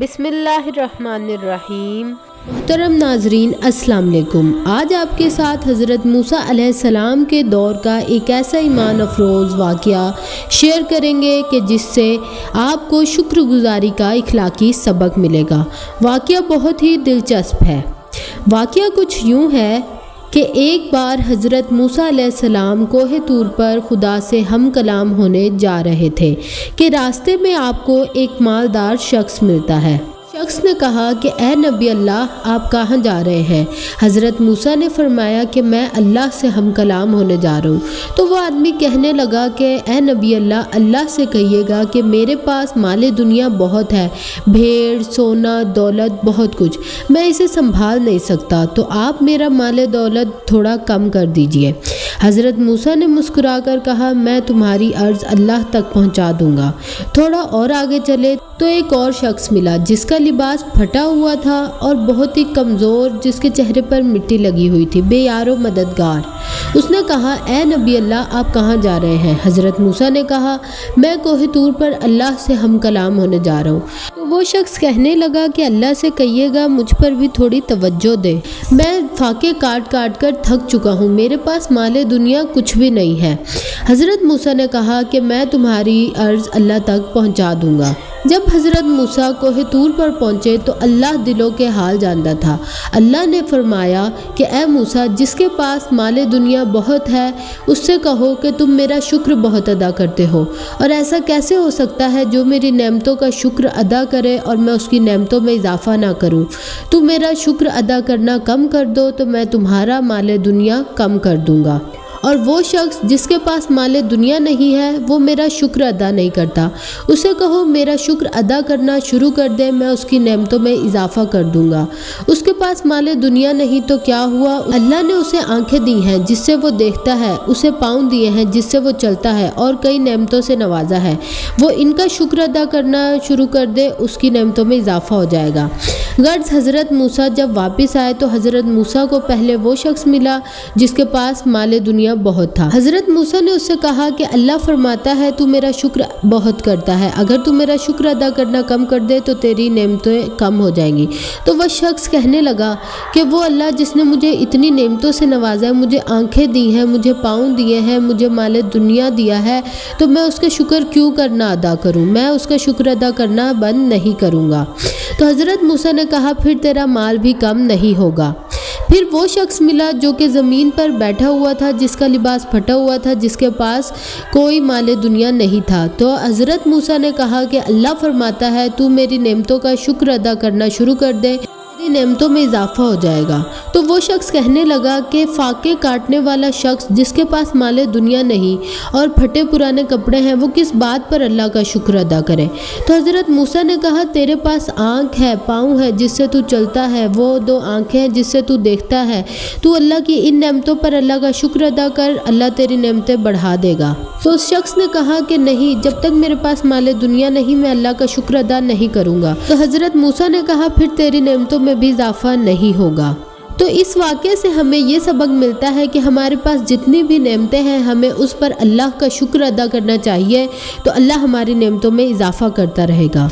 بسم اللہ الرحمن الرحیم۔ محترم ناظرین السلام علیکم۔ آج آپ کے ساتھ حضرت موسیٰ علیہ السلام کے دور کا ایک ایسا ایمان افروز واقعہ شیئر کریں گے کہ جس سے آپ کو شکر گزاری کا اخلاقی سبق ملے گا۔ واقعہ بہت ہی دلچسپ ہے۔ واقعہ کچھ یوں ہے کہ ایک بار حضرت موسیٰ علیہ السلام کوہ طور پر خدا سے ہم کلام ہونے جا رہے تھے کہ راستے میں آپ کو ایک مالدار شخص ملتا ہے۔ شخص نے کہا کہ اے نبی اللہ، آپ کہاں جا رہے ہیں؟ حضرت موسیٰ نے فرمایا کہ میں اللہ سے ہم کلام ہونے جا رہا ہوں۔ تو وہ آدمی کہنے لگا کہ اے نبی اللہ، اللہ سے کہیے گا کہ میرے پاس مال دنیا بہت ہے، بھیڑ، سونا، دولت، بہت کچھ، میں اسے سنبھال نہیں سکتا، تو آپ میرا مال دولت تھوڑا کم کر دیجئے۔ حضرت موسیٰ نے مسکرا کر کہا میں تمہاری عرض اللہ تک پہنچا دوں گا۔ تھوڑا اور آگے چلے تو ایک اور شخص ملا جس کا لباس پھٹا ہوا تھا اور بہت ہی کمزور، جس کے چہرے پر مٹی لگی ہوئی تھی، بے یار و مددگار۔ اس نے کہا اے نبی اللہ، آپ کہاں جا رہے ہیں؟ حضرت موسیٰ نے کہا میں کوہ طور پر اللہ سے ہم کلام ہونے جا رہا ہوں۔ تو وہ شخص کہنے لگا کہ اللہ سے کہیے گا مجھ پر بھی تھوڑی توجہ دے، میں فاقے کاٹ کاٹ کر تھک چکا ہوں، میرے پاس مال دنیا کچھ بھی نہیں ہے۔ حضرت موسیٰ نے کہا کہ میں تمہاری عرض اللہ تک پہنچا دوں گا۔ جب حضرت موسیٰ کوہ طور پر پہنچے تو اللہ دلوں کے حال جانتا تھا۔ اللہ نے فرمایا کہ اے موسیٰ، جس کے پاس مال دنیا بہت ہے اس سے کہو کہ تم میرا شکر بہت ادا کرتے ہو، اور ایسا کیسے ہو سکتا ہے جو میری نعمتوں کا شکر ادا کرے اور میں اس کی نعمتوں میں اضافہ نہ کروں؟ تم میرا شکر ادا کرنا کم کر دو تو میں تمہارا مال دنیا کم کر دوں گا، اور وہ شخص جس کے پاس مال دنیا نہیں ہے وہ میرا شکر ادا نہیں کرتا، اسے کہو میرا شکر ادا کرنا شروع کر دے، میں اس کی نعمتوں میں اضافہ کر دوں گا۔ اس کے پاس مال دنیا نہیں تو کیا ہوا؟ اللہ نے اسے آنکھیں دی ہیں جس سے وہ دیکھتا ہے، اسے پاؤں دیے ہیں جس سے وہ چلتا ہے، اور کئی نعمتوں سے نوازا ہے، وہ ان کا شکر ادا کرنا شروع کر دے، اس کی نعمتوں میں اضافہ ہو جائے گا۔ غرض حضرت موسیٰ جب واپس آئے تو حضرت موسیٰ کو پہلے وہ شخص ملا جس کے پاس مال دنیا بہت تھا۔ حضرت موسیٰ نے اس سے کہا کہ اللہ فرماتا ہے تو میرا شکر بہت کرتا ہے، اگر تو میرا شکر ادا کرنا کم کر دے تو تیری نعمتیں کم ہو جائیں گی۔ تو وہ شخص کہنے لگا کہ وہ اللہ جس نے مجھے اتنی نعمتوں سے نوازا ہے، مجھے آنکھیں دی ہیں، مجھے پاؤں دیے ہیں، مجھے مال دنیا دیا ہے، تو میں اس کا شکر کیوں کرنا ادا کروں؟ میں اس کا شکر ادا کرنا بند نہیں کروں گا۔ تو حضرت موسیٰ نے کہا پھر تیرا مال بھی کم نہیں ہوگا۔ پھر وہ شخص ملا جو کہ زمین پر بیٹھا ہوا تھا، جس کا لباس پھٹا ہوا تھا، جس کے پاس کوئی مال دنیا نہیں تھا۔ تو حضرت موسیٰ نے کہا کہ اللہ فرماتا ہے تو میری نعمتوں کا شکر ادا کرنا شروع کر دے، میری نعمتوں میں اضافہ ہو جائے گا۔ تو وہ شخص کہنے لگا کہ فاقے کاٹنے والا شخص جس کے پاس مال دنیا نہیں اور پھٹے پرانے کپڑے ہیں، وہ کس بات پر اللہ کا شکر ادا کرے؟ تو حضرت موسیٰ نے کہا تیرے پاس آنکھ ہے، پاؤں ہے جس سے تو چلتا ہے، وہ دو آنکھیں ہیں جس سے تو دیکھتا ہے، تو اللہ کی ان نعمتوں پر اللہ کا شکر ادا کر، اللہ تیری نعمتیں بڑھا دے گا۔ تو اس شخص نے کہا کہ نہیں، جب تک میرے پاس مال دنیا نہیں میں اللہ کا شکر ادا نہیں کروں گا۔ تو حضرت موسیٰ نے کہا پھر تیری نعمتوں میں بھی اضافہ نہیں ہوگا۔ تو اس واقعے سے ہمیں یہ سبق ملتا ہے کہ ہمارے پاس جتنی بھی نعمتیں ہیں ہمیں اس پر اللہ کا شکر ادا کرنا چاہیے، تو اللہ ہماری نعمتوں میں اضافہ کرتا رہے گا۔